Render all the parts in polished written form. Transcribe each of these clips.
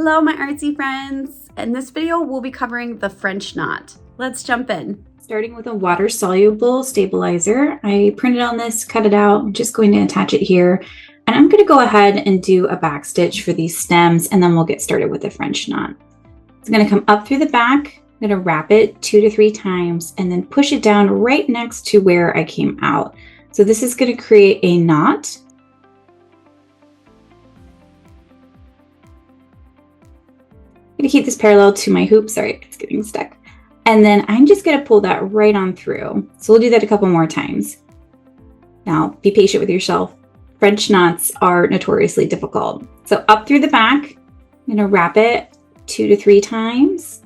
Hello, my artsy friends. In this video, we'll be covering the French knot. Let's jump in. Starting with a water-soluble stabilizer. I printed on this, cut it out. I'm just going to attach it here. And I'm going to go ahead and do a back stitch for these stems, and then we'll get started with the French knot. It's going to come up through the back. I'm going to wrap it 2 to 3 times and then push it down right next to where I came out. So this is going to create a knot. I'm going to keep this parallel to my hoop. Sorry, it's getting stuck. And then I'm just going to pull that right on through. So we'll do that a couple more times. Now, be patient with yourself. French knots are notoriously difficult. So up through the back, I'm going to wrap it 2 to 3 times.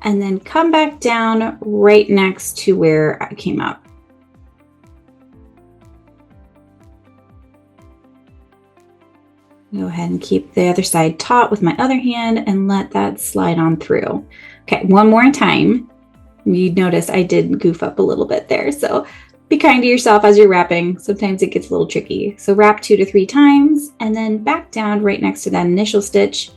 And then come back down right next to where I came up. Go ahead and keep the other side taut with my other hand and let that slide on through. Okay, one more time. You notice I did goof up a little bit there, so be kind to yourself as you're wrapping. Sometimes it gets a little tricky. So wrap 2 to 3 times and then back down right next to that initial stitch.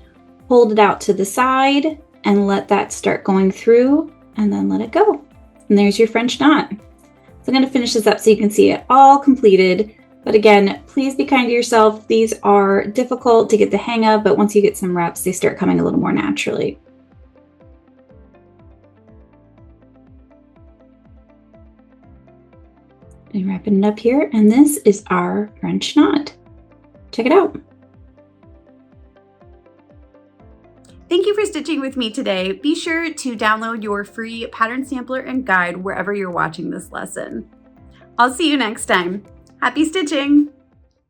Hold it out to the side and let that start going through and then let it go. And there's your French knot. So I'm going to finish this up so you can see it all completed. But again, please be kind to yourself. These are difficult to get the hang of, but once you get some reps, they start coming a little more naturally. And wrapping it up here, and this is our French knot. Check it out. Thank you for stitching with me today. Be sure to download your free pattern sampler and guide wherever you're watching this lesson. I'll see you next time. Happy stitching!